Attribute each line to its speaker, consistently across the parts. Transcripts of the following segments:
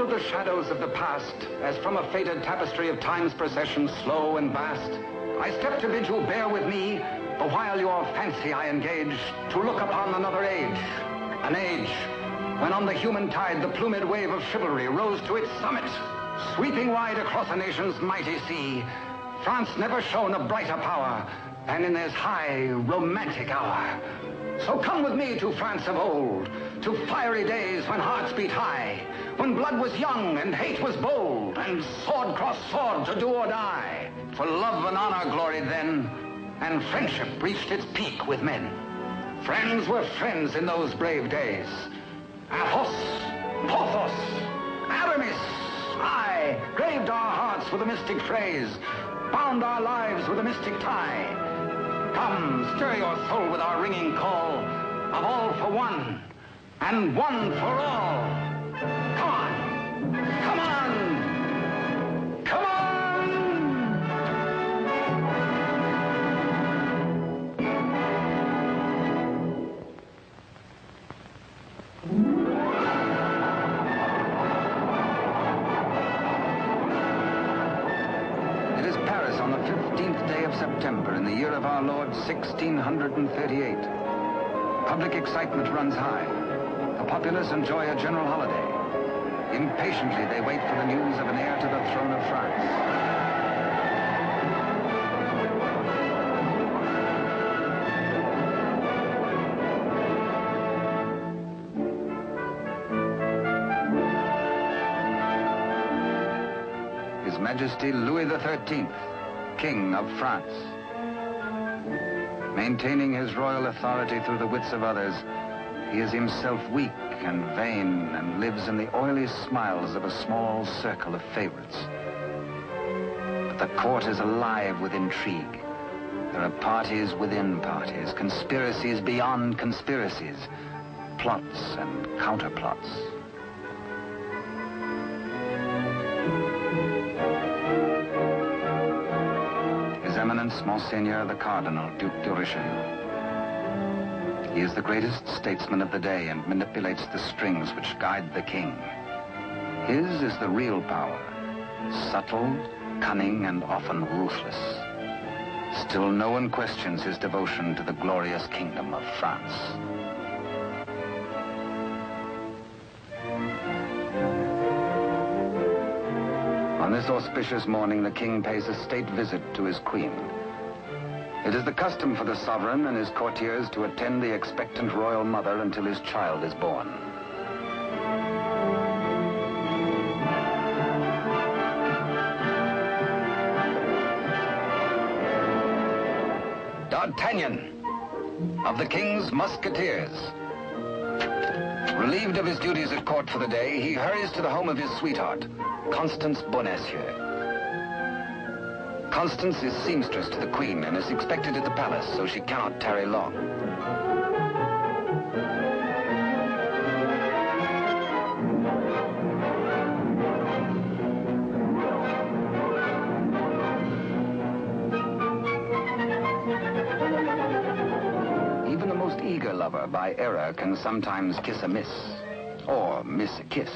Speaker 1: of the shadows of the past, as from a faded tapestry of time's procession, slow and vast, I step to bid you bear with me, the while your fancy I engage, to look upon another age, an age when on the human tide the plumed wave of chivalry rose to its summit, sweeping wide across a nation's mighty sea. France never shone a brighter power than in this high, romantic hour. So come with me to France of old, to fiery days when hearts beat high, when blood was young and hate was bold, and sword crossed sword to do or die. For love and honor gloried then, and friendship reached its peak with men. Friends were friends in those brave days. Athos, Porthos, Aramis, aye, graved our hearts with a mystic phrase, bound our lives with a mystic tie. Come, stir your soul with our ringing call of all for one, and one for all. Come on, come on, come on! It is Paris on the 15th day of September in the year of our Lord 1638. Public excitement runs high. The populace enjoy a general holiday. Impatiently, they wait for the news of an heir to the throne of France. His Majesty Louis XIII, King of France. Maintaining his royal authority through the wits of others, he is himself weak and vain and lives in the oily smiles of a small circle of favorites. But the court is alive with intrigue. There are parties within parties, conspiracies beyond conspiracies, plots and counterplots. His Eminence, Monseigneur the Cardinal, Duc de Richelieu. He is the greatest statesman of the day and manipulates the strings which guide the king. His is the real power, subtle, cunning, and often ruthless. Still, no one questions his devotion to the glorious kingdom of France. On this auspicious morning, the king pays a state visit to his queen. It is the custom for the sovereign and his courtiers to attend the expectant royal mother until his child is born. D'Artagnan, of the king's Musketeers. Relieved of his duties at court for the day, he hurries to the home of his sweetheart, Constance Bonacieux. Constance is seamstress to the queen and is expected at the palace, so she cannot tarry long. Even the most eager lover, by error, can sometimes kiss a miss, or miss a kiss.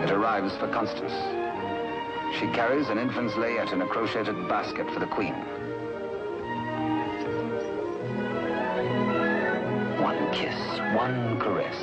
Speaker 1: It arrives for Constance. She carries an infant's layette in a crocheted basket for the queen. One kiss, one caress.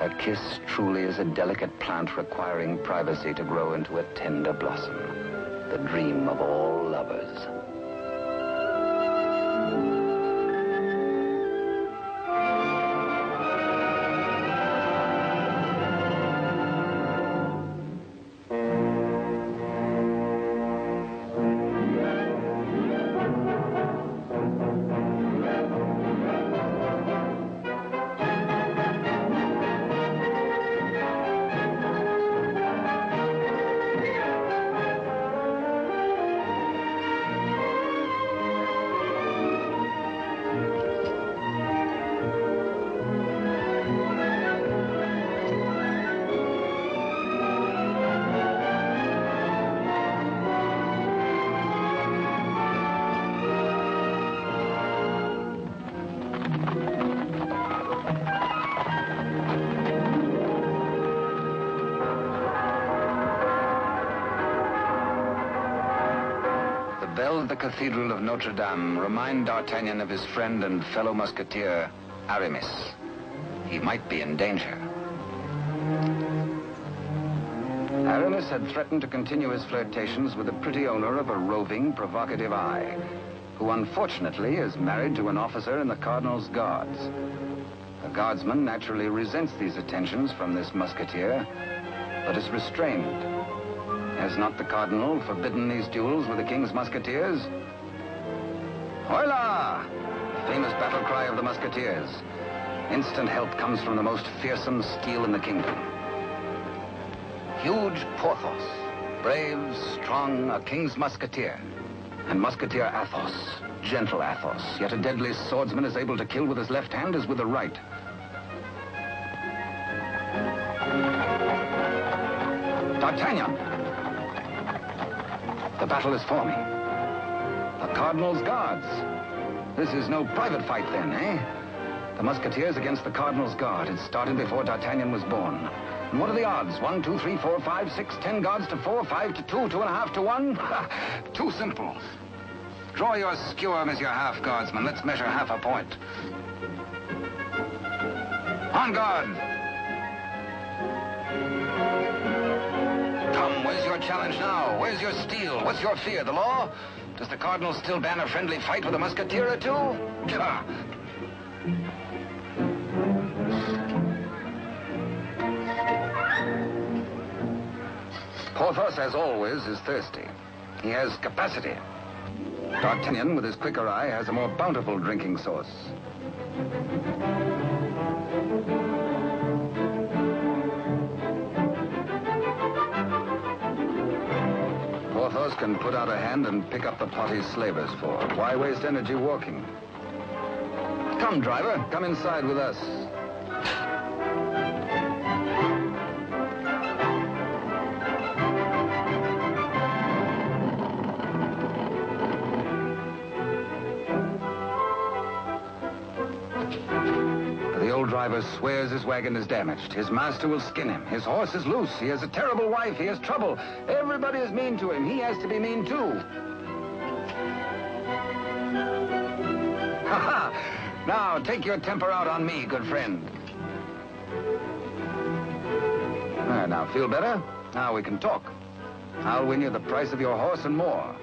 Speaker 1: A kiss truly is a delicate plant requiring privacy to grow into a tender blossom, the dream of all lovers. The Cathedral of Notre Dame remind D'Artagnan of his friend and fellow musketeer, Aramis. He might be in danger. Aramis had threatened to continue his flirtations with the pretty owner of a roving, provocative eye, who unfortunately is married to an officer in the Cardinal's Guards. The guardsman naturally resents these attentions from this musketeer, but is restrained. Has not the Cardinal forbidden these duels with the King's Musketeers? Hola! Famous battle cry of the Musketeers. Instant help comes from the most fearsome steel in the kingdom. Huge Porthos, brave, strong, a King's Musketeer. And Musketeer Athos, gentle Athos, yet a deadly swordsman is able to kill with his left hand as with the right. D'Artagnan! The battle is forming. The Cardinal's Guards. This is no private fight then, eh? The Musketeers against the Cardinal's Guard. It started before D'Artagnan was born. And what are the odds? 1, 2, 3, 4, 5, 6, 10 guards to 4, 5 to 2, 2.5 to 1? Too simple. Draw your skewer, Monsieur Half Guardsman. Let's measure half a point. On guard! Come, where's your challenge now? Where's your steel? What's your fear? The law? Does the Cardinal still ban a friendly fight with a musketeer or two? Gah. Porthos, as always, is thirsty. He has capacity. D'Artagnan, with his quicker eye, has a more bountiful drinking source. Porthos can put out a hand and pick up the pot he's slavers for. Why waste energy walking? Come, driver, come inside with us. The old driver swears his wagon is damaged. His master will skin him. His horse is loose. He has a terrible wife. He has trouble. Everybody is mean to him. He has to be mean too. Ha ha! Now, take your temper out on me, good friend. Now, feel better? Now we can talk. I'll win you the price of your horse and more.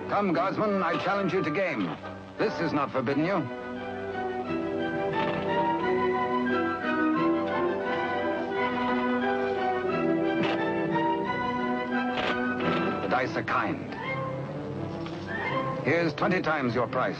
Speaker 1: Come, guardsman, I challenge you to game. This is not forbidden you. The dice are kind. Here's 20 times your price.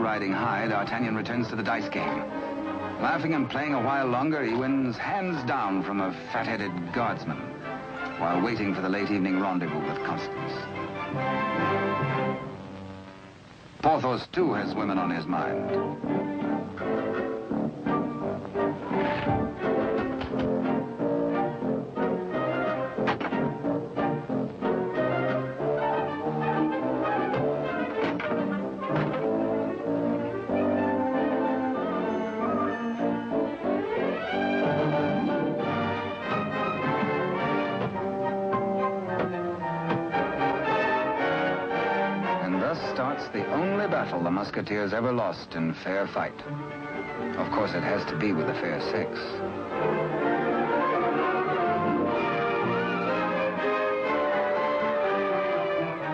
Speaker 1: Riding high, D'Artagnan returns to the dice game. Laughing and playing a while longer, he wins hands down from a fat-headed guardsman while waiting for the late evening rendezvous with Constance. Porthos, too, has women on his mind. The only battle the Musketeers ever lost in fair fight. Of course, it has to be with the fair sex.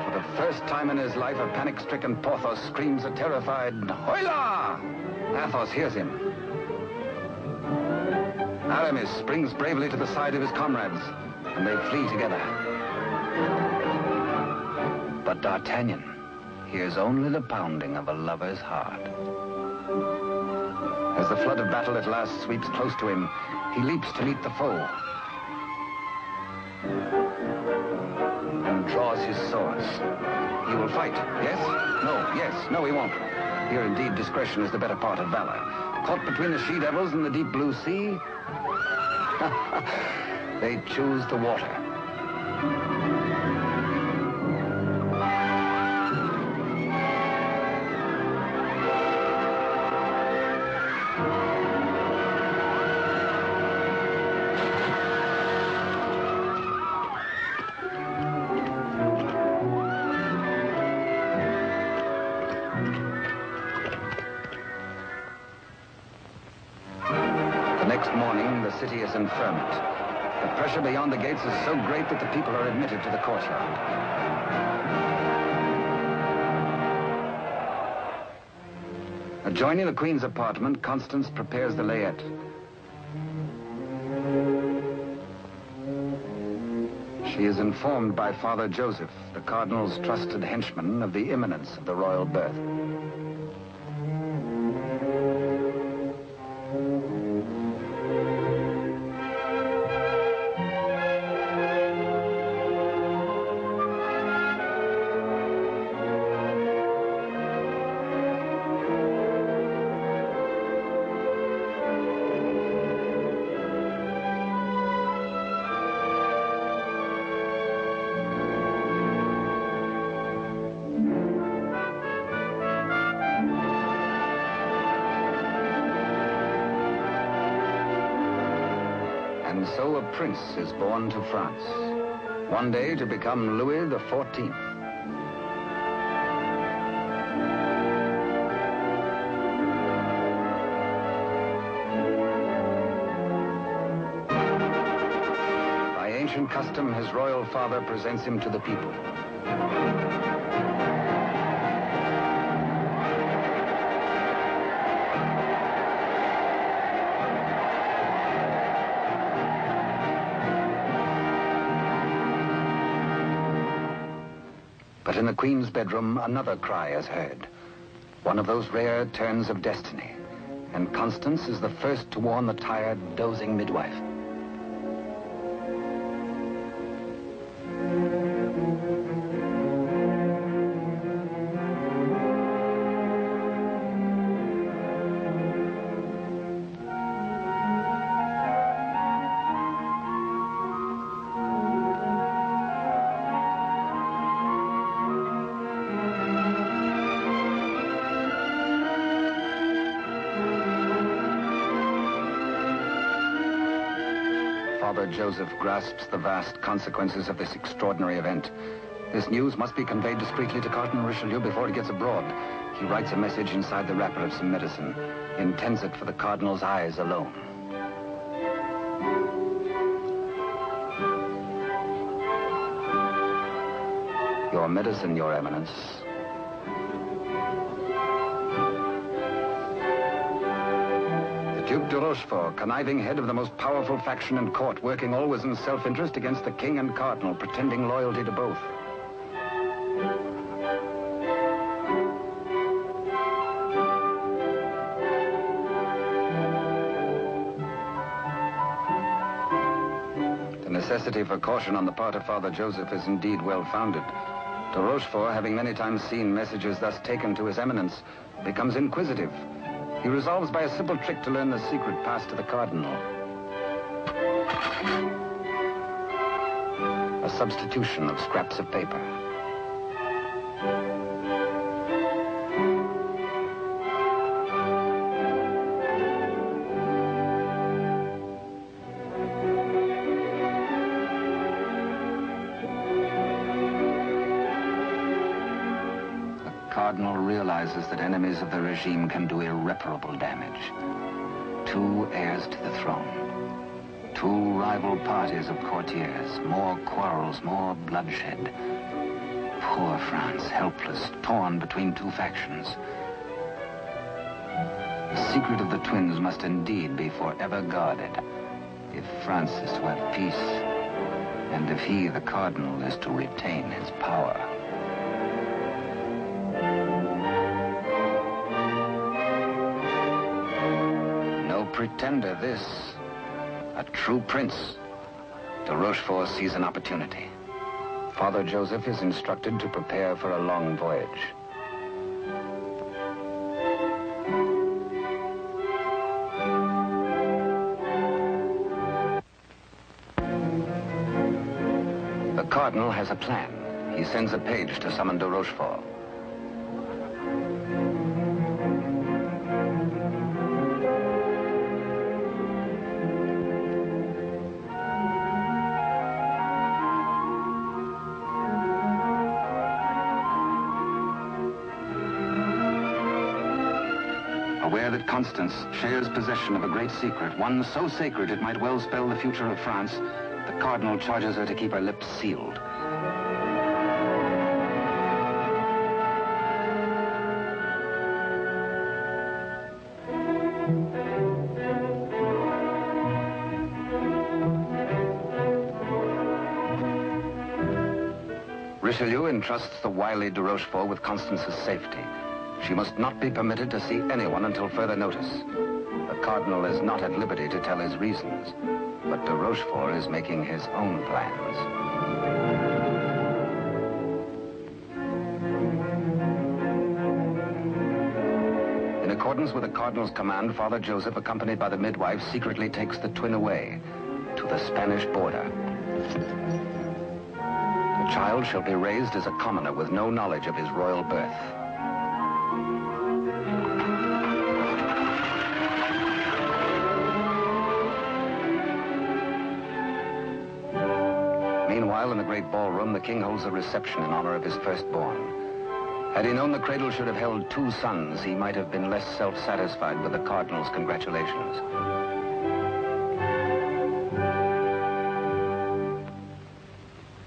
Speaker 1: For the first time in his life, a panic-stricken Porthos screams a terrified, "Hola!" Athos hears him. Aramis springs bravely to the side of his comrades, and they flee together. But D'Artagnan hears only the pounding of a lover's heart. As the flood of battle at last sweeps close to him, he leaps to meet the foe and draws his swords. He will fight, yes? No, yes, no, he won't. Here, indeed, discretion is the better part of valor. Caught between the she-devils and the deep blue sea, they choose the water. The city is in ferment. The pressure beyond the gates is so great that the people are admitted to the courtyard. Adjoining the Queen's apartment, Constance prepares the layette. She is informed by Father Joseph, the Cardinal's trusted henchman, of the imminence of the royal birth. And so a prince is born to France, one day to become Louis XIV. By ancient custom, his royal father presents him to the people. But in the Queen's bedroom, another cry is heard. One of those rare turns of destiny. And Constance is the first to warn the tired, dozing midwife. Father Joseph grasps the vast consequences of this extraordinary event. This news must be conveyed discreetly to Cardinal Richelieu before it gets abroad. He writes a message inside the wrapper of some medicine, intends it for the Cardinal's eyes alone. Your medicine, Your Eminence. Duke de Rochefort, conniving head of the most powerful faction in court, working always in self-interest against the king and cardinal, pretending loyalty to both. necessity for caution on the part of Father Joseph is indeed well-founded. De Rochefort, having many times seen messages thus taken to his eminence, becomes inquisitive. He resolves by a simple trick to learn the secret passed to the cardinal. A substitution of scraps of paper. Cardinal realizes that enemies of the regime can do irreparable damage. 2 heirs to the throne. 2 rival parties of courtiers. More quarrels, more bloodshed. Poor France, helpless, torn between 2 factions. The secret of the twins must indeed be forever guarded if France is to have peace, and if he, the cardinal, is to retain his power. Pretender, this. A true prince. De Rochefort sees an opportunity. Father Joseph is instructed to prepare for a long voyage. The cardinal has a plan. He sends a page to summon de Rochefort. Aware that Constance shares possession of a great secret, one so sacred it might well spell the future of France, the cardinal charges her to keep her lips sealed. Richelieu entrusts the wily de Rochefort with Constance's safety. She must not be permitted to see anyone until further notice. The cardinal is not at liberty to tell his reasons, but de Rochefort is making his own plans. In accordance with the cardinal's command, Father Joseph, accompanied by the midwife, secretly takes the twin away to the Spanish border. The child shall be raised as a commoner with no knowledge of his royal birth. Meanwhile, in the great ballroom, the king holds a reception in honor of his firstborn. Had he known the cradle should have held 2 sons, he might have been less self-satisfied with the cardinal's congratulations.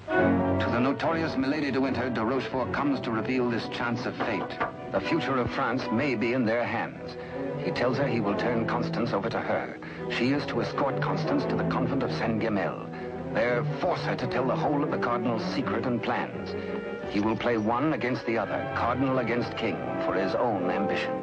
Speaker 1: To the notorious Milady de Winter, de Rochefort comes to reveal this chance of fate. The future of France may be in their hands. He tells her he will turn Constance over to her. She is to escort Constance to the convent of Saint-Guemel. There, force her to tell the whole of the cardinal's secret and plans. He will play one against the other, cardinal against king, for his own ambition.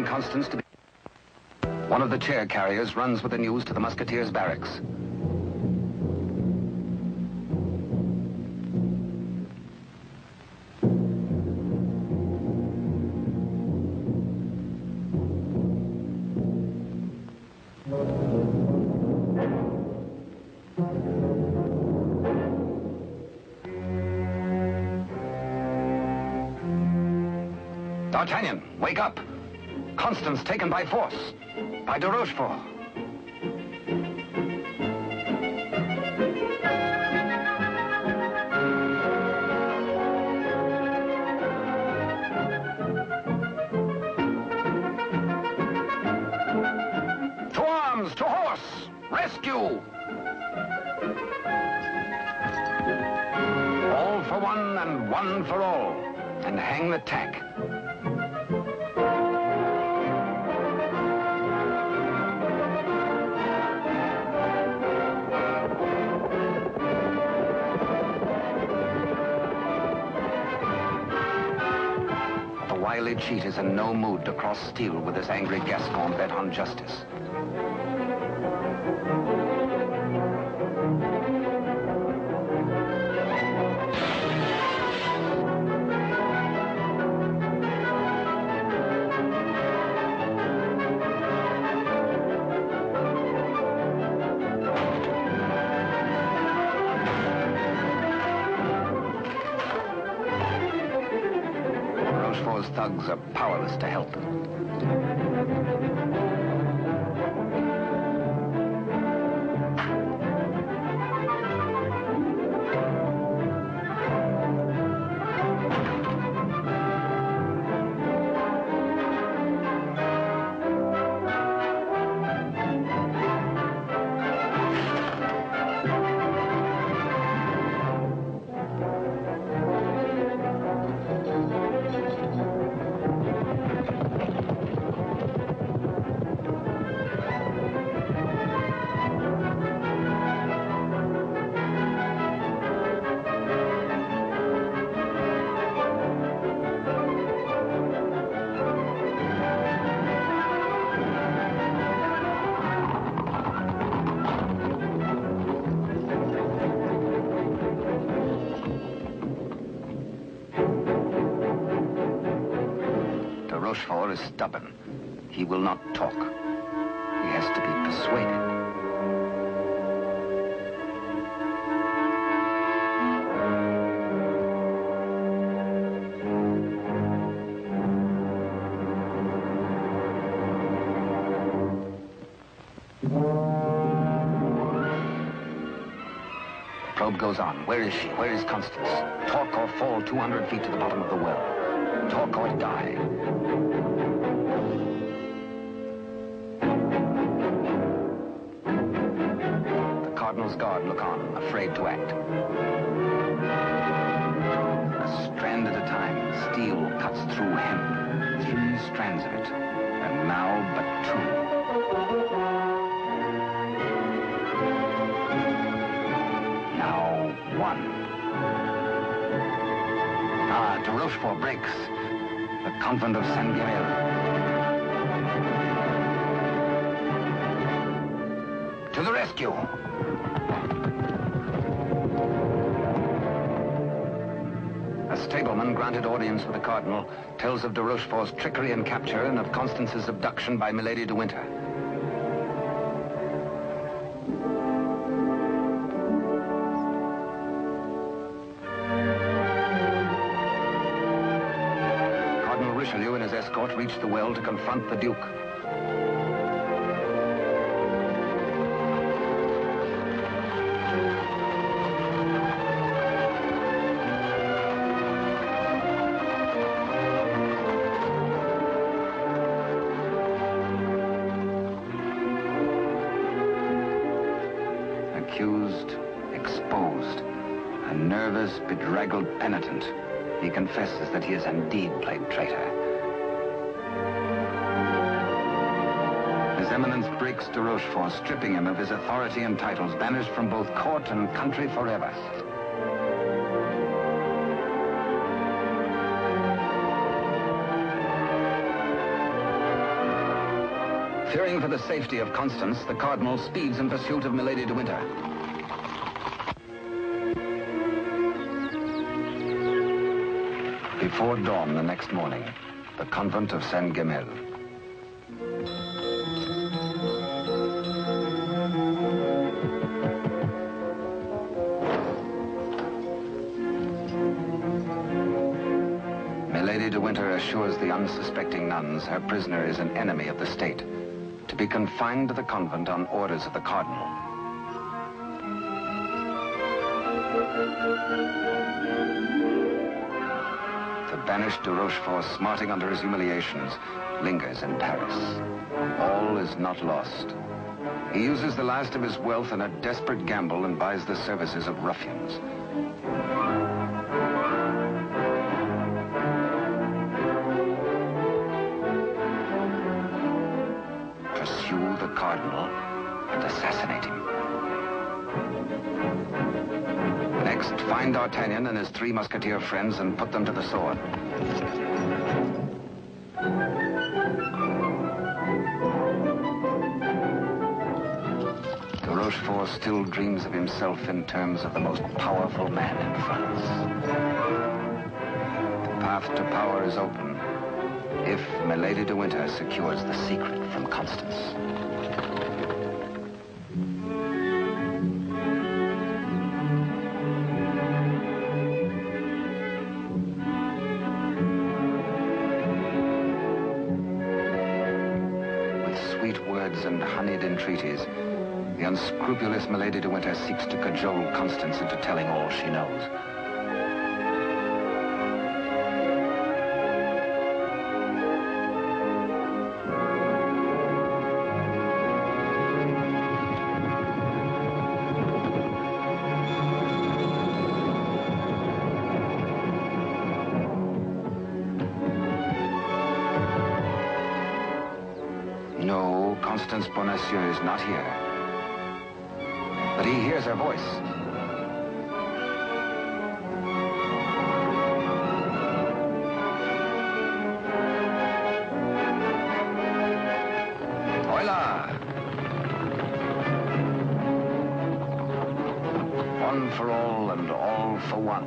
Speaker 1: Constance to be... One of the chair carriers runs with the news to the Musketeers' barracks. D'Artagnan, wake up! Constance taken by force, by de Rochefort. go. All for one and one for all, and hang the tack. The wily cheat is in no mood to cross steel with this angry Gascon bent on justice. Thugs are powerless to help. Rochefort is stubborn. He will not talk. He has to be persuaded. The probe goes on. Where is she? Where is Constance? Talk or fall 200 feet to the bottom of the well. Talk or die. The Cardinal's guard look on, afraid to act. A strand at a time, steel cuts through hemp. 3 strands of it, and now but 2. Now 1. De Rochefort breaks. The convent of Saint-Guerel. To the rescue! A stableman granted audience with the Cardinal tells of de Rochefort's trickery and capture and of Constance's abduction by Milady de Winter. Richelieu and his escort reached the well to confront the Duke. Accused, exposed, a nervous, bedraggled penitent. He confesses that he has indeed played traitor. His Eminence breaks de Rochefort, stripping him of his authority and titles, banished from both court and country forever. Fearing for the safety of Constance, the Cardinal speeds in pursuit of Milady de Winter. Before dawn the next morning, the convent of Saint-Guerel. Milady de Winter assures the unsuspecting nuns her prisoner is an enemy of the state, to be confined to the convent on orders of the Cardinal. The banished de Rochefort, smarting under his humiliations, lingers in Paris. All is not lost. He uses the last of his wealth in a desperate gamble and buys the services of ruffians. Pursue the cardinal and assassinate him. Next, find D'Artagnan and his 3 musketeer friends and put them to the sword. Rochefort still dreams of himself in terms of the most powerful man in France. The path to power is open if Milady de Winter secures the secret from Constance. With sweet words and honeyed entreaties, the unscrupulous Milady de Winter seeks to cajole Constance into telling all she knows. No, Constance Bonacieux is not here. But he hears her voice. Hola! One for all and all for one.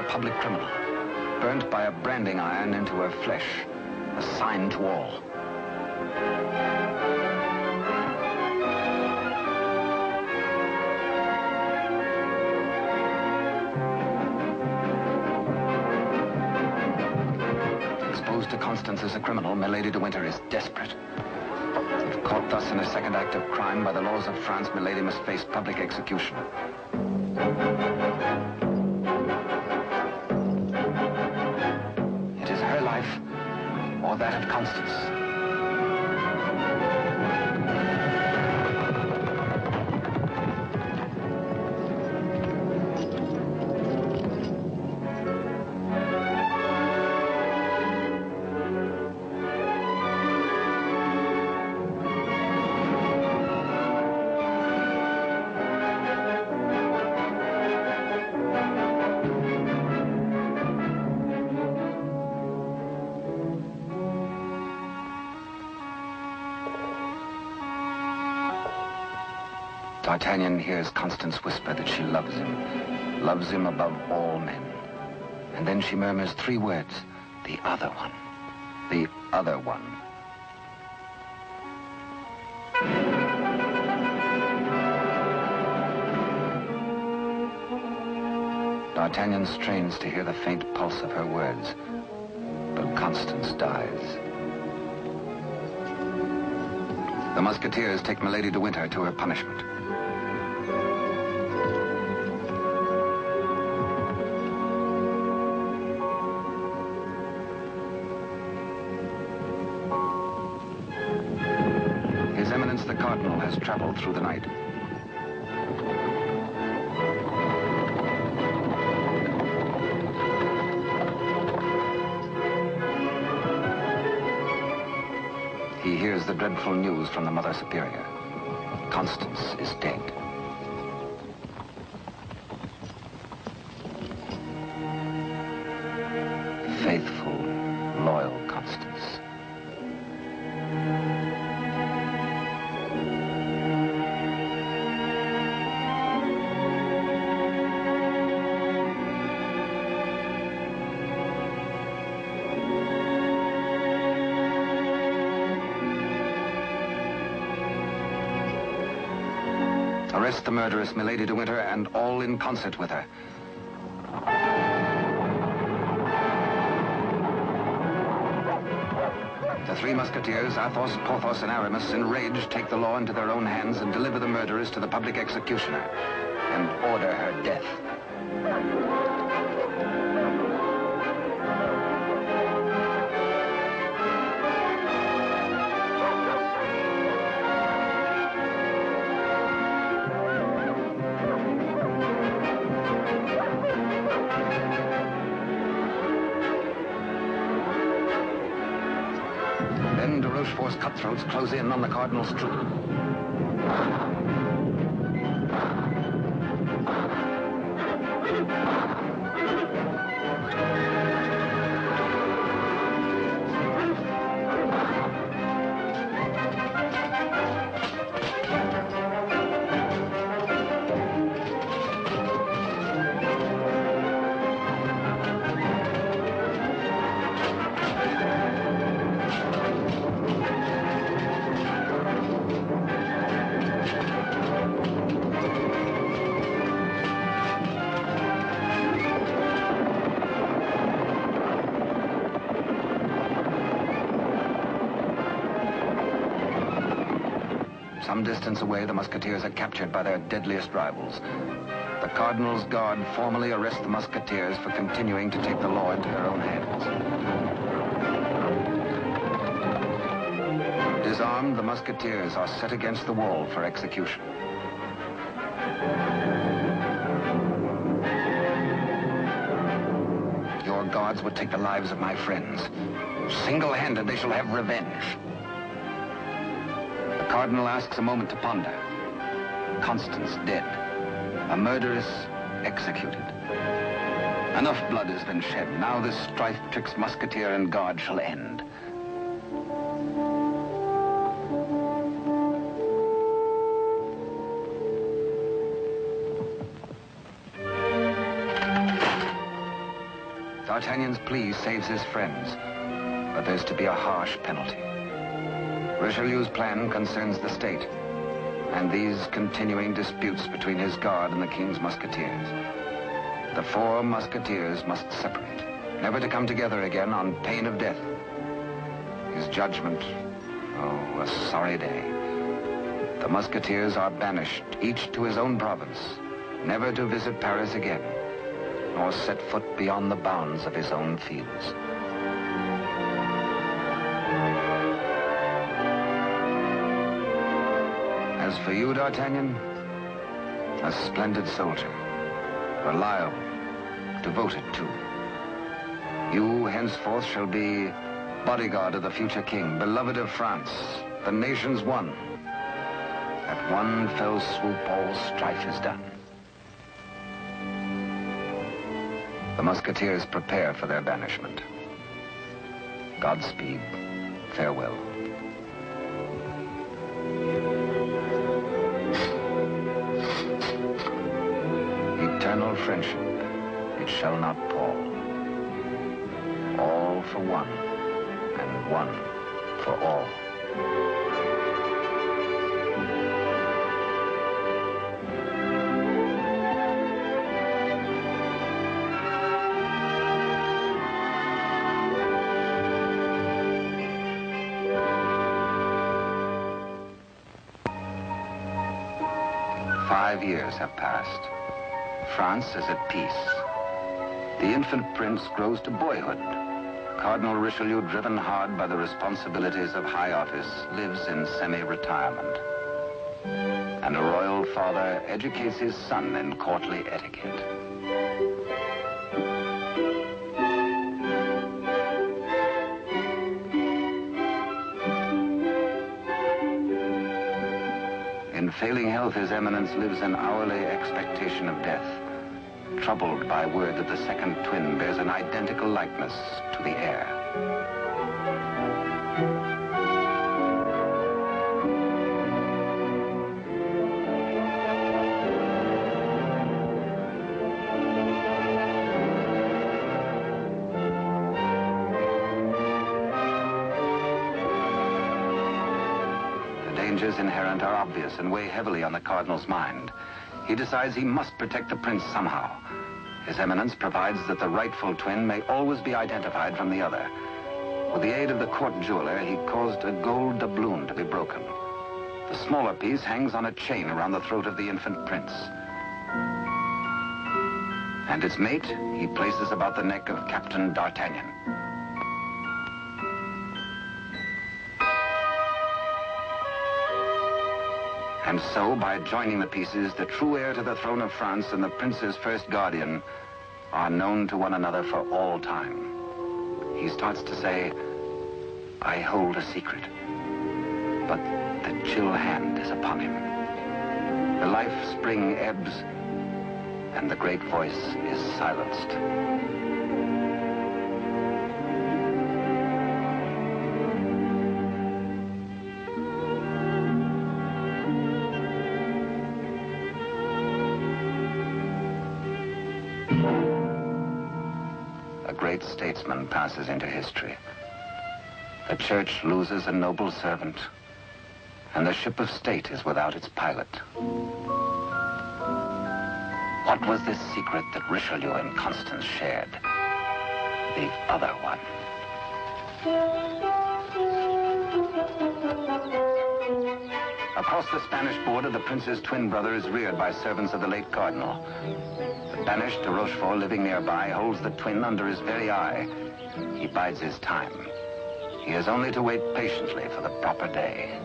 Speaker 1: Public criminal, burnt by a branding iron into her flesh, a sign to all. Exposed to Constance as a criminal, Milady de Winter is desperate. If caught thus in a second act of crime, by the laws of France, Milady must face public execution. Or that of Constance. D'Artagnan hears Constance whisper that she loves him above all men. And then she murmurs 3 words, the other one, the other one. D'Artagnan strains to hear the faint pulse of her words, but Constance dies. The Musketeers take Milady de Winter to her punishment. His Eminence the Cardinal has traveled through the night. He hears the dreadful news from the Mother Superior. Constance is dead. Faithful, loyal Constance. Arrest the murderess, Milady de Winter, and all in concert with her. three musketeers, Athos, Porthos, and Aramis, enraged, take the law into their own hands and deliver the murderess to the public executioner and order her death. Then de Rochefort's cutthroats close in on the cardinal's troop. Some distance away, the Musketeers are captured by their deadliest rivals. The Cardinal's Guard formally arrest the Musketeers for continuing to take the law into their own hands. Disarmed, the Musketeers are set against the wall for execution. Your guards would take the lives of my friends. Single-handed, they shall have revenge. The Cardinal asks a moment to ponder. Constance dead. A murderess executed. Enough blood has been shed. Now this strife twixt Musketeer and Guard shall end. D'Artagnan's plea saves his friends, but there's to be a harsh penalty. Richelieu's plan concerns the state, and these continuing disputes between his guard and the king's musketeers. The four musketeers must separate, never to come together again on pain of death. His judgment, oh, a sorry day. The musketeers are banished, each to his own province, never to visit Paris again, nor set foot beyond the bounds of his own fields. As for you, D'Artagnan, a splendid soldier, reliable, devoted too. You henceforth shall be bodyguard of the future king, beloved of France, the nation's one. At one fell swoop, all strife is done. The Musketeers prepare for their banishment. Godspeed, farewell. Eternal friendship, it shall not pall. All for one, and one for all. "5 years have passed. France is at peace. The infant prince grows to boyhood. Cardinal Richelieu, driven hard by the responsibilities of high office, lives in semi-retirement. And a royal father educates his son in courtly etiquette. In failing health, His Eminence lives in hourly expectation of death, troubled by word that the second twin bears an identical likeness to the heir. Dangers inherent are obvious and weigh heavily on the Cardinal's mind. He decides he must protect the prince somehow. His Eminence provides that the rightful twin may always be identified from the other. With the aid of the court jeweler, he caused a gold doubloon to be broken. The smaller piece hangs on a chain around the throat of the infant prince. And its mate he places about the neck of Captain D'Artagnan. And so, by joining the pieces, the true heir to the throne of France and the prince's first guardian are known to one another for all time. He starts to say, I hold a secret. But the chill hand is upon him. The life spring ebbs, and the great voice is silenced. A great statesman passes into history. The church loses a noble servant, and the ship of state is without its pilot. What was this secret that Richelieu and Constance shared? The other one. Across the Spanish border, the prince's twin brother is reared by servants of the late cardinal. The banished de Rochefort, living nearby, holds the twin under his very eye. He bides his time. He has only to wait patiently for the proper day.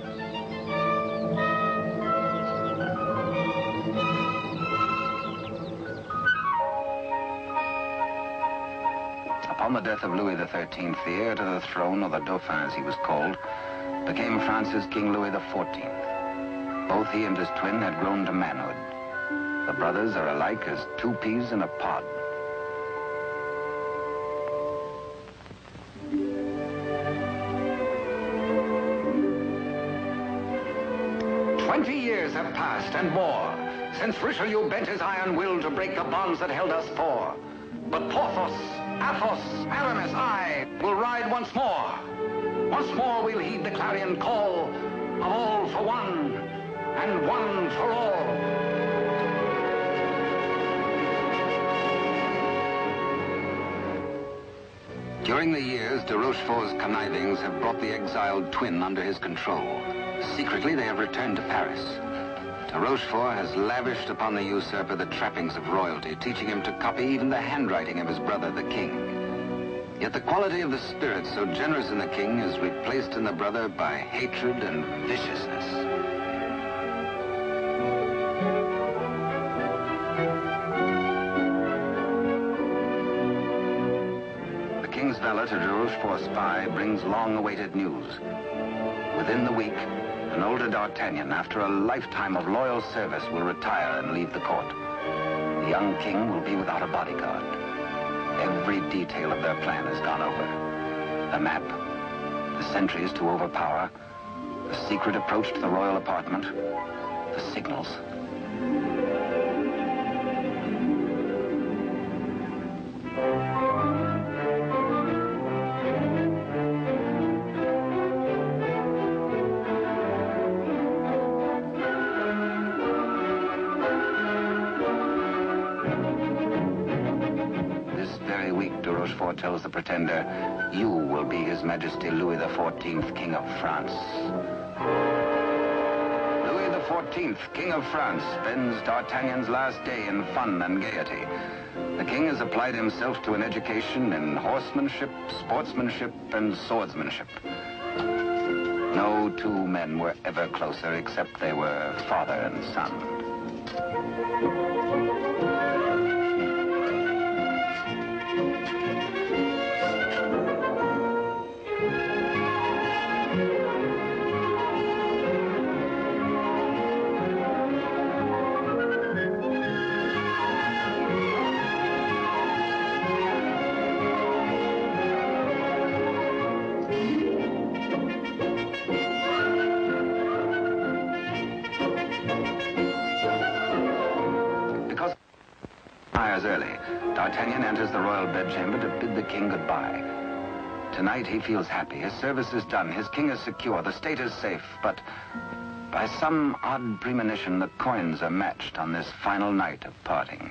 Speaker 1: Upon the death of Louis XIII, the heir to the throne, or the Dauphin as he was called, became France's King Louis XIV. Both he and his twin had grown to manhood. The brothers are alike as two peas in a pod. Years have passed and more since Richelieu bent his iron will to break the bonds that held us four. But Porthos, Athos, Aramis, I will ride once more. Once more we'll heed the clarion call of all for one and one for all. During the years, de Rochefort's connivings have brought the exiled twin under his control. Secretly, they have returned to Paris. De Rochefort has lavished upon the usurper the trappings of royalty, teaching him to copy even the handwriting of his brother, the king. Yet the quality of the spirit so generous in the king is replaced in the brother by hatred and viciousness. The king's valet, a de Rochefort spy, brings long-awaited news. Within the week, an older D'Artagnan, after a lifetime of loyal service, will retire and leave the court. The young king will be without a bodyguard. Every detail of their plan has gone over. The map, the sentries to overpower, the secret approach to the royal apartment, the signals. Tells the pretender, you will be His Majesty Louis XIV, King of France. Louis XIV, King of France, spends D'Artagnan's last day in fun and gaiety. The king has applied himself to an education in horsemanship, sportsmanship, and swordsmanship. No two men were ever closer, except they were father and son. Early, D'Artagnan enters the royal bedchamber to bid the king goodbye. Tonight he feels happy. His service is done. His king is secure. The state is safe. But by some odd premonition, the coins are matched on this final night of parting.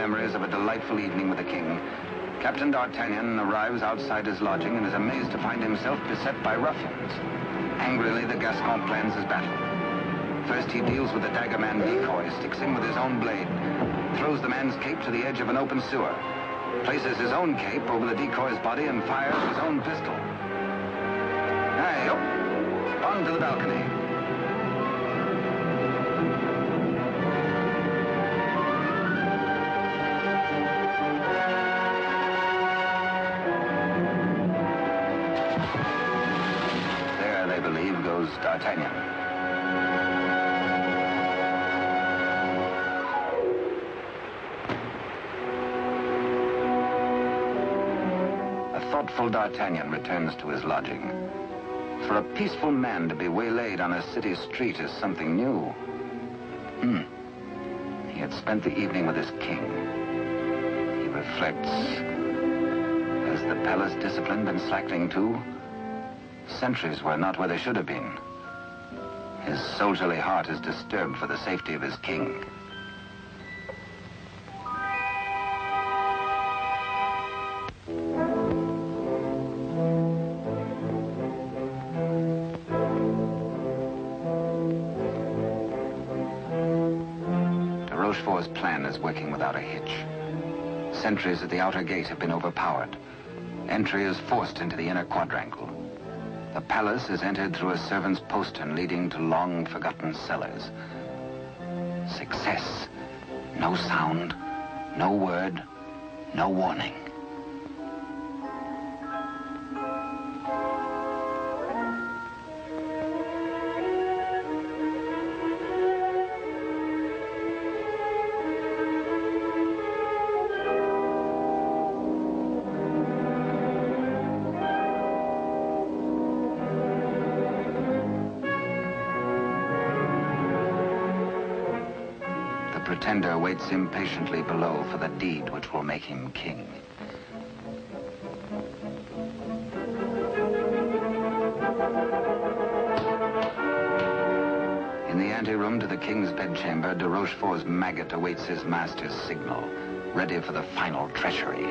Speaker 1: memories of a delightful evening with the king, Captain D'Artagnan arrives outside his lodging and is amazed to find himself beset by ruffians. Angrily, the Gascon plans his battle. First, he deals with the dagger-man decoy, sticks him with his own blade, throws the man's cape to the edge of an open sewer, places his own cape over the decoy's body and fires his own pistol. Hey, up! On to the balcony. There, they believe, goes D'Artagnan. Thoughtful D'Artagnan returns to his lodging. For a peaceful man to be waylaid on a city street is something new. He had spent the evening with his king. He reflects. Has the palace discipline been slackening too? Sentries were not where they should have been. His soldierly heart is disturbed for the safety of his king. Rochefort's plan is working without a hitch. Sentries at the outer gate have been overpowered. Entry is forced into the inner quadrangle. The palace is entered through a servant's postern leading to long-forgotten cellars. Success. No sound, no word, no warning. The pretender waits impatiently below for the deed which will make him king. In the anteroom to the king's bedchamber, de Rochefort's maggot awaits his master's signal, ready for the final treachery.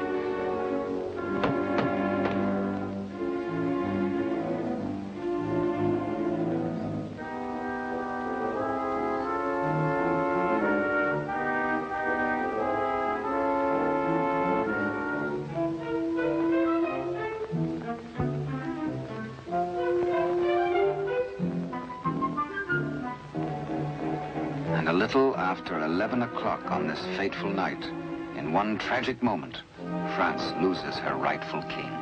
Speaker 1: And a little after 11 o'clock on this fateful night, in one tragic moment, France loses her rightful king.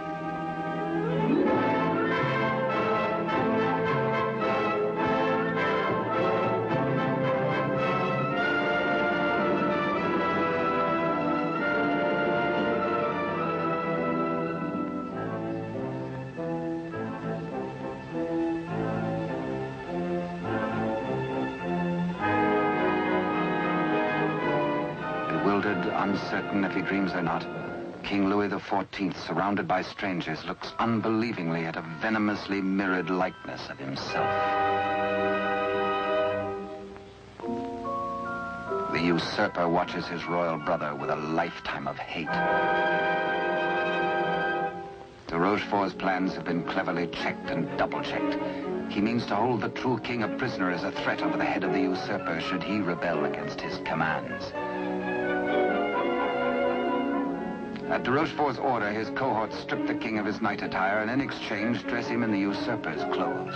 Speaker 1: Uncertain if he dreams or not, King Louis XIV, surrounded by strangers, looks unbelievingly at a venomously mirrored likeness of himself. The usurper watches his royal brother with a lifetime of hate. De Rochefort's plans have been cleverly checked and double-checked. He means to hold the true king a prisoner as a threat over the head of the usurper should he rebel against his commands. At de Rochefort's order, his cohorts strip the king of his night attire and in exchange dress him in the usurper's clothes.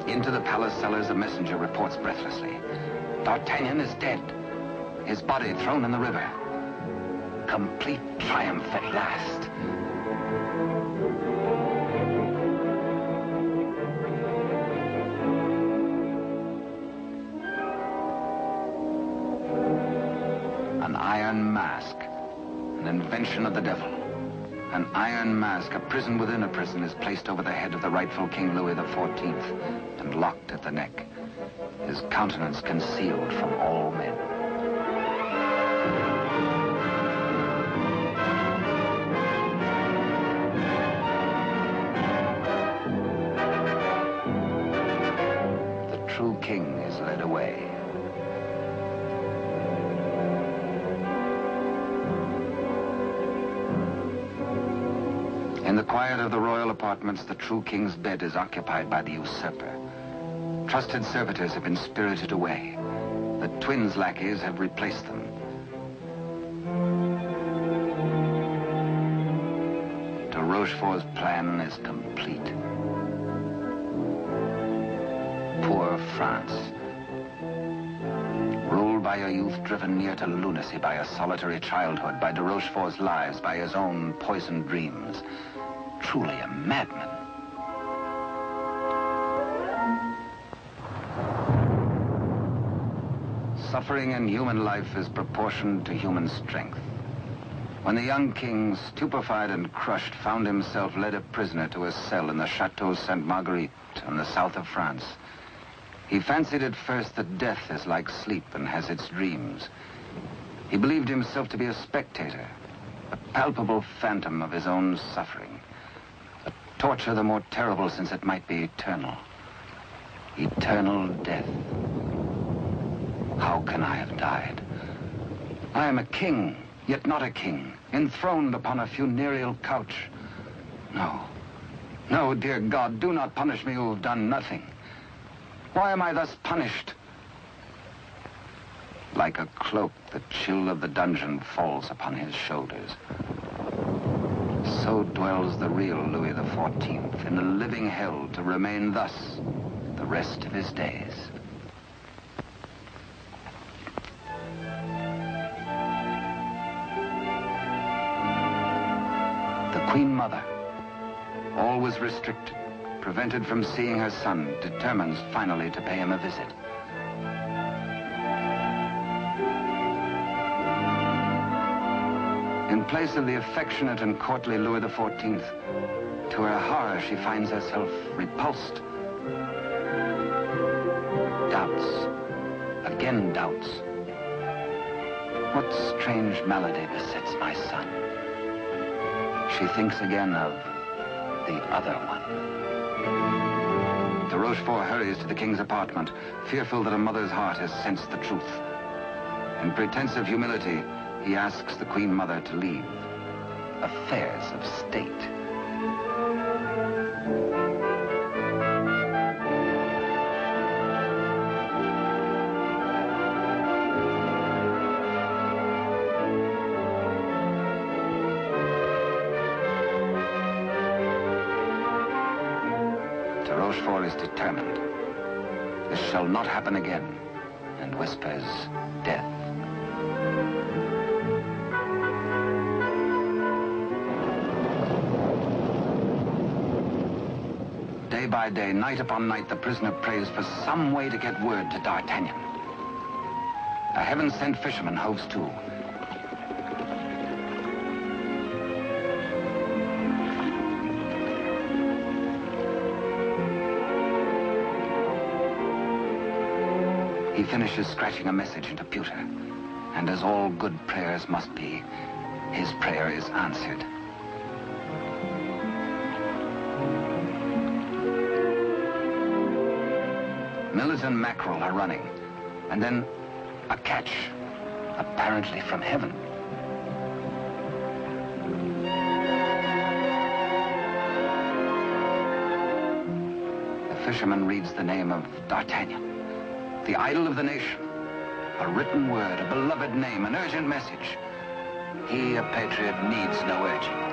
Speaker 1: Into the palace cellars, a messenger reports breathlessly. D'Artagnan is dead. His body thrown in the river. Complete triumph at last. An iron mask, an invention of the devil. An iron mask, a prison within a prison, is placed over the head of the rightful King Louis XIV and locked at the neck, his countenance concealed from all men. true king is led away. In the quiet of the royal apartments, the true king's bed is occupied by the usurper. Trusted servitors have been spirited away. The twins' lackeys have replaced them. De Rochefort's plan is complete. Poor France. Ruled by a youth driven near to lunacy by a solitary childhood, by de Rochefort's lies, by his own poisoned dreams. Truly a madman. Suffering in human life is proportioned to human strength. When the young king, stupefied and crushed, found himself led a prisoner to a cell in the Chateau Sainte-Marguerite in the south of France, he fancied at first that death is like sleep and has its dreams. He believed himself to be a spectator, a palpable phantom of his own suffering. A torture the more terrible since it might be eternal. Eternal death. How can I have died? I am a king, yet not a king, enthroned upon a funereal couch. No, no, dear God, do not punish me who have done nothing. Why am I thus punished? Like a cloak, the chill of the dungeon falls upon his shoulders. So dwells the real Louis XIV in a living hell, to remain thus the rest of his days. The Queen Mother, always restricted, prevented from seeing her son, determines finally to pay him a visit. In place of the affectionate and courtly Louis XIV, to her horror, she finds herself repulsed. Doubts, again doubts. What strange malady besets my son? She thinks again of the other one. De Rochefort hurries to the king's apartment, fearful that a mother's heart has sensed the truth. In pretense of humility, he asks the Queen Mother to leave affairs of state. De Rochefort is determined. This shall not happen again, and whispers death. Day by day, night upon night, the prisoner prays for some way to get word to D'Artagnan. A heaven-sent fisherman hoves to. He finishes scratching a message into pewter, and as all good prayers must be, his prayer is answered. Millet and mackerel are running, and then a catch, apparently from heaven. The fisherman reads the name of D'Artagnan, the idol of the nation. A written word, a beloved name, an urgent message. He, a patriot, needs no urging.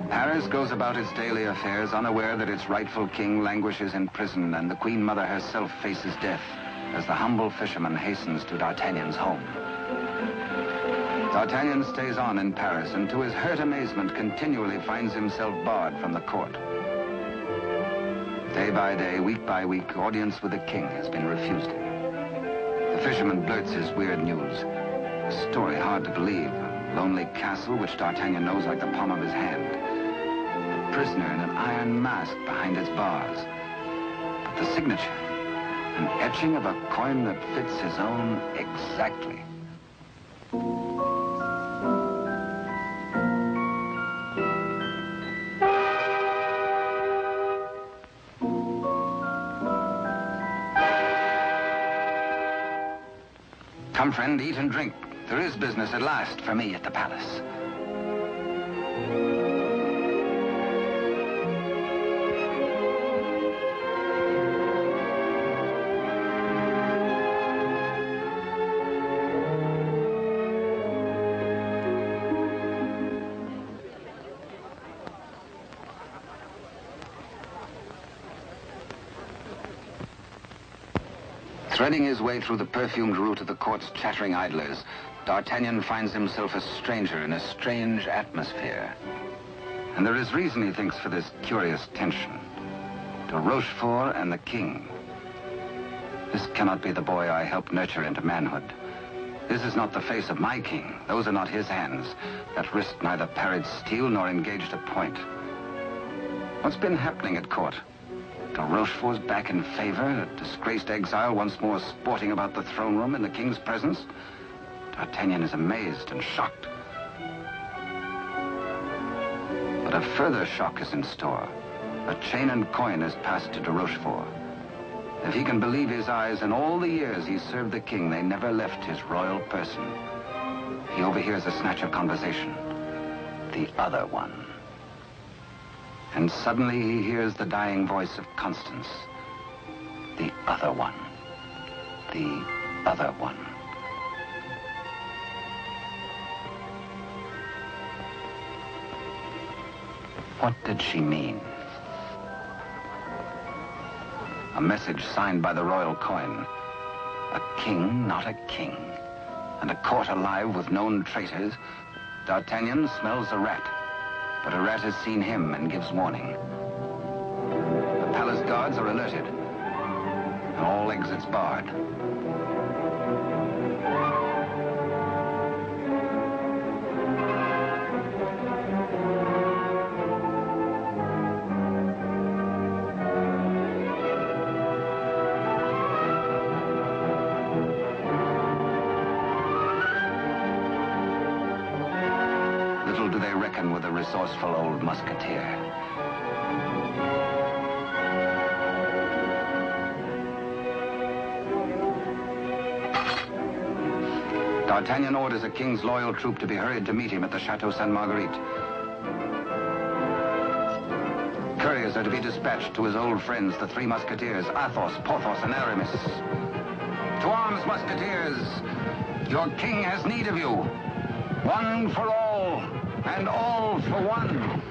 Speaker 1: Paris goes about its daily affairs, unaware that its rightful king languishes in prison, and the Queen Mother herself faces death as the humble fisherman hastens to D'Artagnan's home. D'Artagnan stays on in Paris, and to his hurt amazement continually finds himself barred from the court. Day by day, week by week, audience with the king has been refused him. The fisherman blurts his weird news. A story hard to believe. A lonely castle which D'Artagnan knows like the palm of his hand. A prisoner in an iron mask behind its bars. But the signature, An etching of a coin that fits his own exactly. Come, friend, eat and drink. There is business at last for me at the palace. Threading his way through the perfumed route of the court's chattering idlers, D'Artagnan finds himself a stranger in a strange atmosphere. And there is reason, he thinks, for this curious tension. De Rochefort and the king. This cannot be the boy I helped nurture into manhood. This is not the face of my king. Those are not his hands that risked neither parried steel nor engaged a point. What's been happening at court? De Rochefort's back in favor, a disgraced exile once more sporting about the throne room in the king's presence. D'Artagnan is amazed and shocked. But a further shock is in store. A chain and coin is passed to de Rochefort. If he can believe his eyes, in all the years he served the king, they never left his royal person. He overhears a snatch of conversation. The other one. And suddenly he hears the dying voice of Constance. The other one. The other one. What did she mean? A message signed by the royal coin. A king, not a king. And a court alive with known traitors. D'Artagnan smells a rat. But a rat has seen him and gives warning. The palace guards are alerted, and all exits barred. Little do they reckon with a resourceful old musketeer. D'Artagnan orders a king's loyal troop to be hurried to meet him at the Chateau Sainte-Marguerite. Couriers are to be dispatched to his old friends, the three musketeers, Athos, Porthos, and Aramis. To arms, musketeers! Your king has need of you. One for all, and all for one.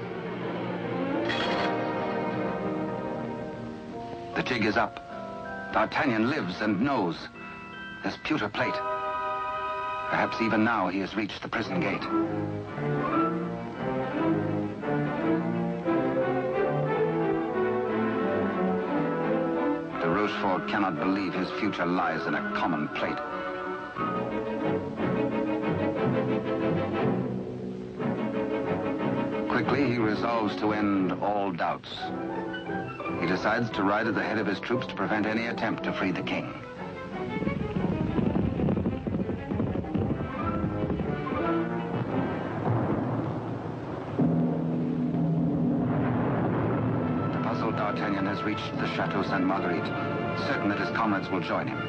Speaker 1: The jig is up. D'Artagnan lives and knows. There's pewter plate. Perhaps even now he has reached the prison gate. De Rochefort cannot believe his future lies in a common plate. Quickly, he resolves to end all doubts. He decides to ride at the head of his troops to prevent any attempt to free the king. The puzzled D'Artagnan has reached the Chateau Sainte-Marguerite, certain that his comrades will join him.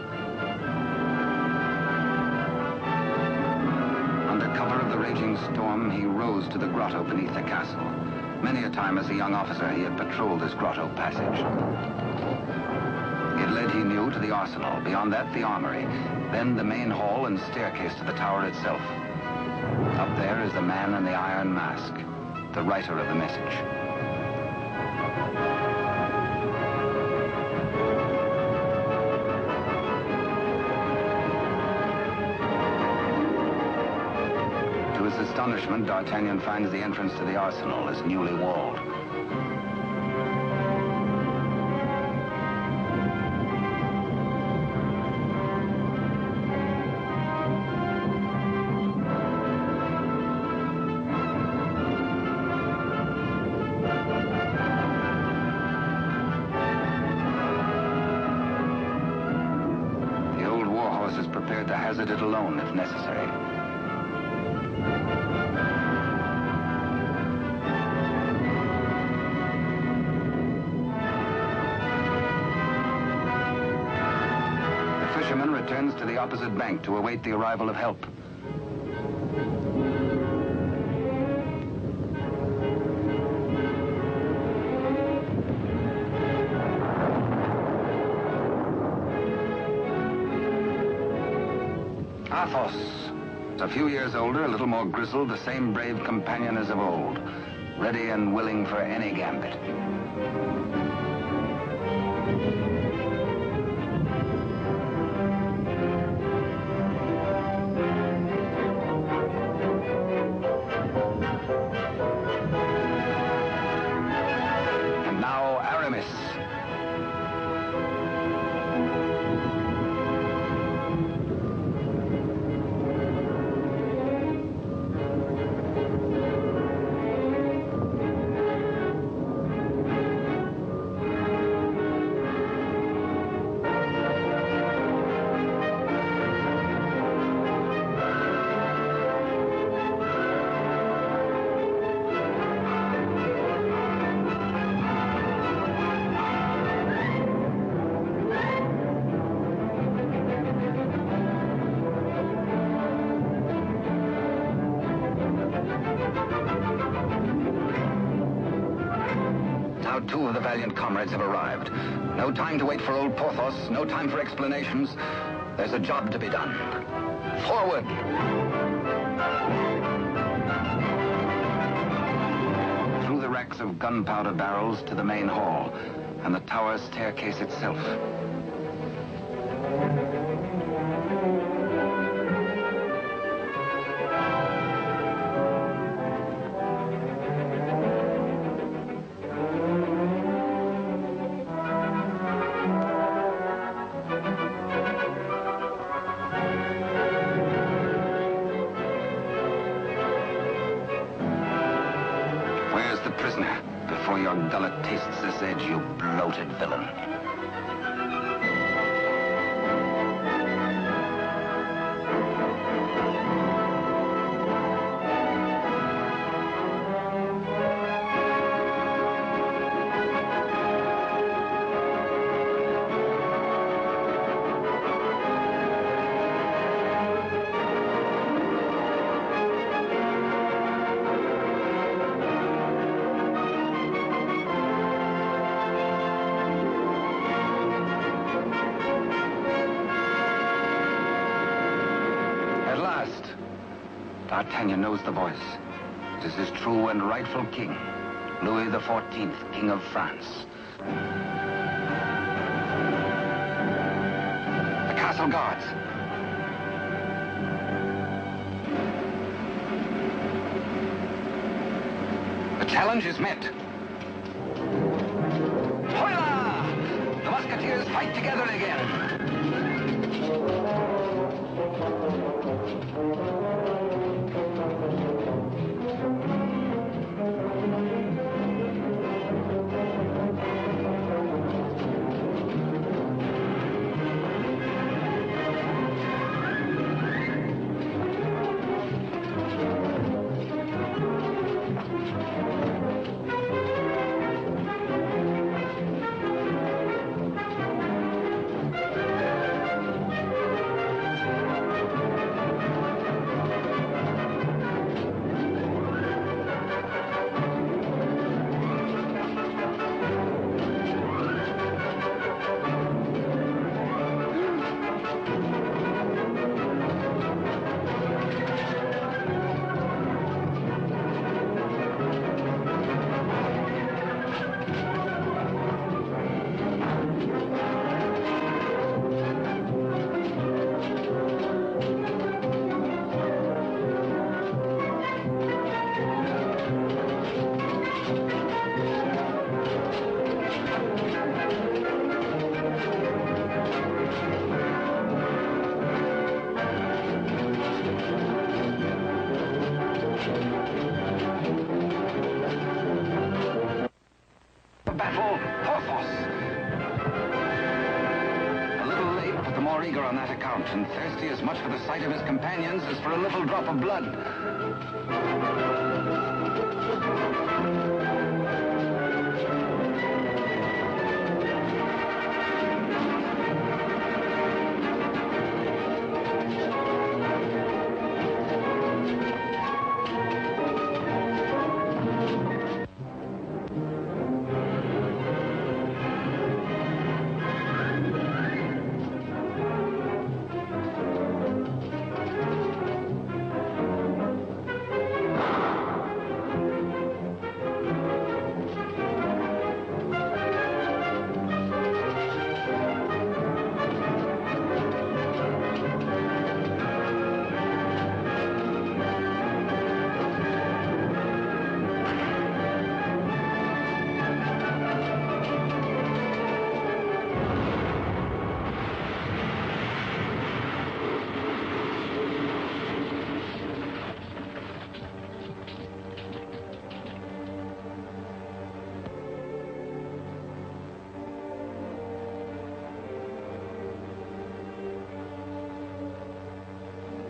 Speaker 1: Under cover of the raging storm, he rose to the grotto beneath the castle. Many a time as a young officer, he had patrolled this grotto passage. It led, he knew, to the arsenal. Beyond that, the armory. Then the main hall and staircase to the tower itself. Up there is the man in the iron mask, the writer of the message. To his astonishment, D'Artagnan finds the entrance to the arsenal is newly walled. prepared to hazard it alone if necessary. The fisherman returns to the opposite bank to await the arrival of help. Athos, a few years older, a little more grizzled, the same brave companion as of old, ready and willing for any gambit. And now Aramis. Now two of the valiant comrades have arrived. No time to wait for old Porthos, no time for explanations. There's a job to be done. Forward! Through the racks of gunpowder barrels to the main hall, and the tower staircase itself. Where's the prisoner? Before your gullet tastes this edge, you bloated villain. D'Artagnan knows the voice. It is his true and rightful king, Louis XIV, King of France. The castle guards. The challenge is met. Hola! The Musketeers fight together again. the more eager on that account, and thirsty as much for the sight of his companions as for a little drop of blood.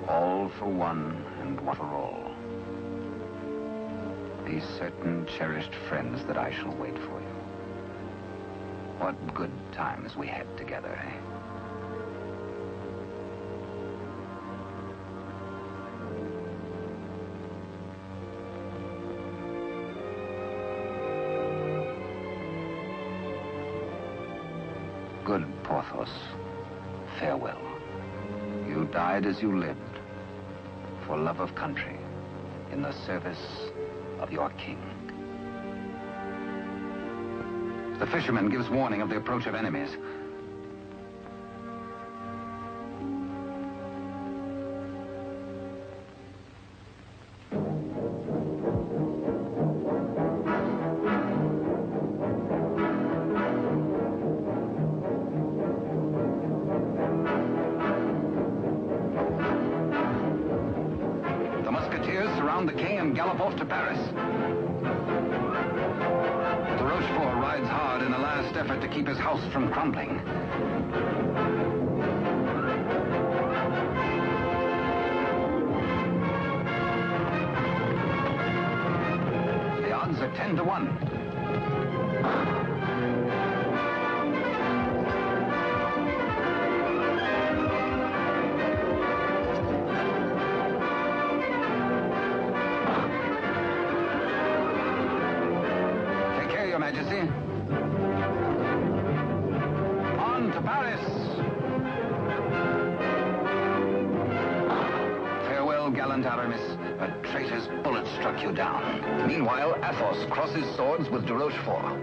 Speaker 1: All for one and one for all. These certain cherished friends that I shall wait for you. What good times we had together, eh? Good Porthos, farewell. You died as you lived, for love of country, in the service of your king. The fisherman gives warning of the approach of enemies. The Musketeers surround the king and gallop off to Paris. De Rochefort rides hard in a last effort to keep his house from crumbling. The odds are 10 to 1. Your Majesty. On to Paris. Farewell, gallant Aramis. A traitor's bullet struck you down. Meanwhile, Athos crosses swords with de Rochefort.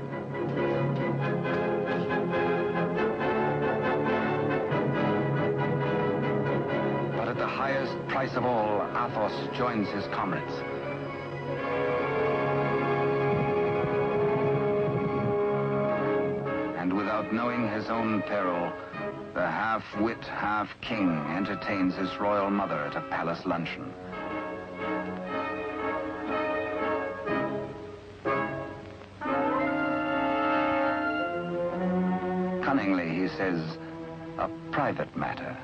Speaker 1: But at the highest price of all, Athos joins his comrades. Without knowing his own peril, the half-wit, half-king entertains his royal mother at a palace luncheon. Cunningly, he says, a private matter.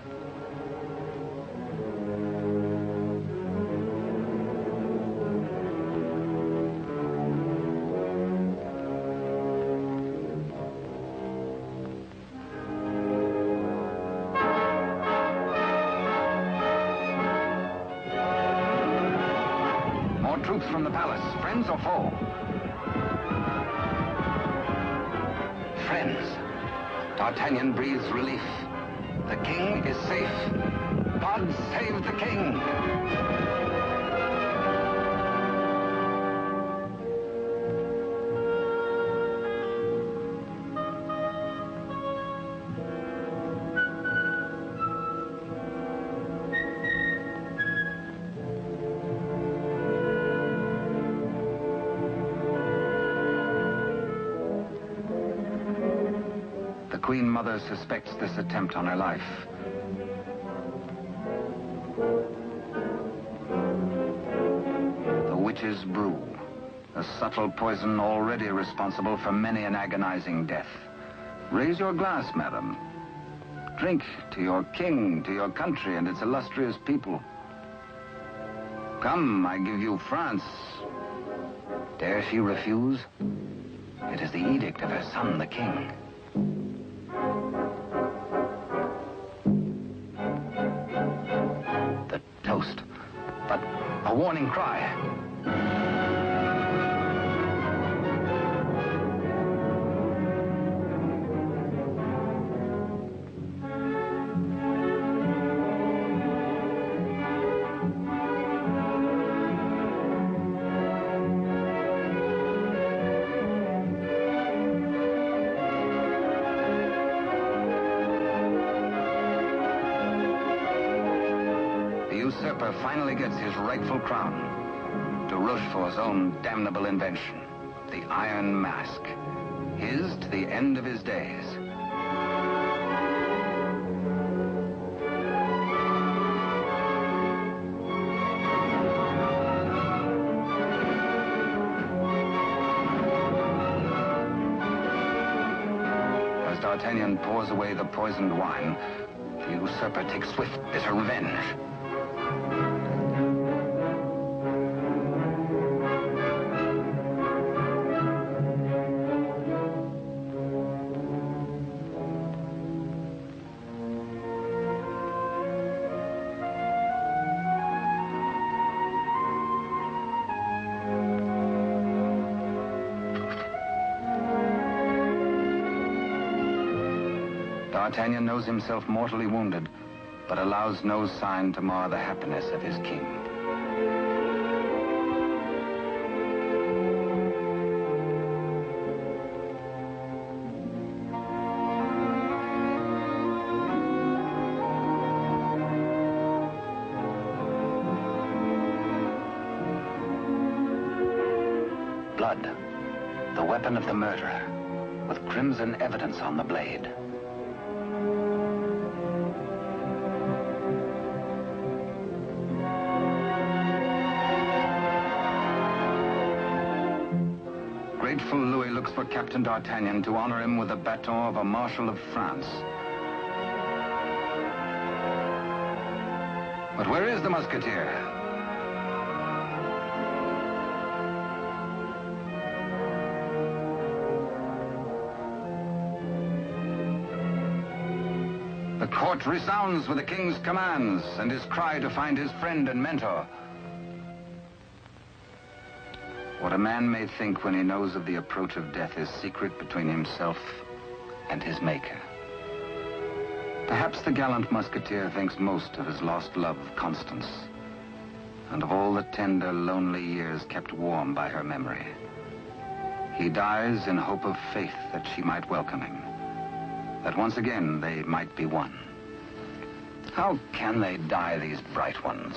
Speaker 1: Troops from the palace, friends or foe? Friends. D'Artagnan breathes relief. The king is safe. God save the king! The Queen Mother suspects this attempt on her life. The witch's brew, a subtle poison already responsible for many an agonizing death. Raise your glass, madam. Drink to your king, to your country, and its illustrious people. Come, I give you France. Dare she refuse? It is the edict of her son, the king. The toast, but a warning cry. The usurper finally gets his rightful crown. De Rochefort's own damnable invention, the Iron Mask. His to the end of his days. As D'Artagnan pours away the poisoned wine, the usurper takes swift, bitter revenge. D'Artagnan knows himself mortally wounded, but allows no sign to mar the happiness of his king. Blood, the weapon of the murderer, with crimson evidence on the blade. Grateful Louis looks for Captain D'Artagnan to honor him with the baton of a Marshal of France. But where is the Musketeer? The court resounds with the king's commands and his cry to find his friend and mentor. What a man may think when he knows of the approach of death is secret between himself and his maker. Perhaps the gallant Musketeer thinks most of his lost love, Constance, and of all the tender, lonely years kept warm by her memory. He dies in hope of faith that she might welcome him, that once again they might be one. How can they die, these bright ones?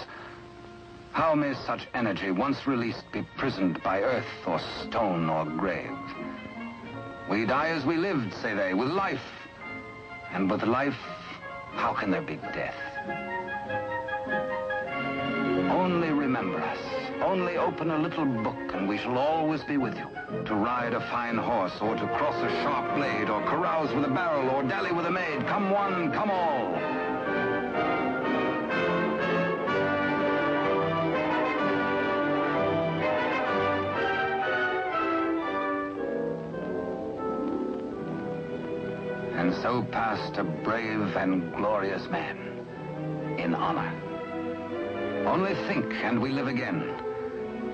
Speaker 1: How may such energy, once released, be prisoned by earth or stone or grave? We die as we lived, say they, with life. And with life, how can there be death? Only remember us. Only open a little book and we shall always be with you. To ride a fine horse or to cross a sharp blade or carouse with a barrel or dally with a maid. Come one, come all. And so passed a brave and glorious man, in honor. Only think, and we live again.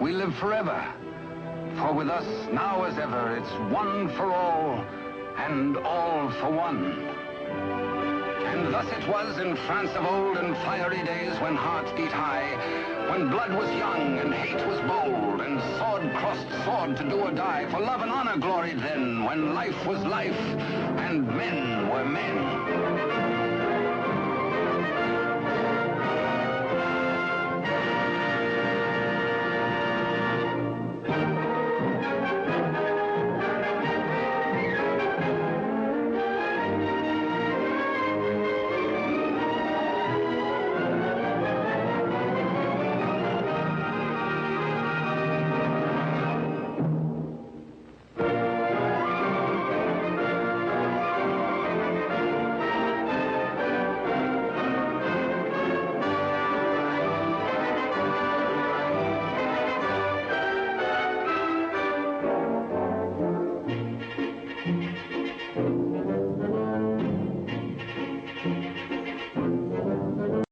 Speaker 1: We live forever. For with us, now as ever, it's one for all, and all for one. And thus it was in France of old and fiery days when hearts beat high, when blood was young and hate was bold, and sword crossed sword to do or die. For love and honor gloried then, when life was life, and men were men.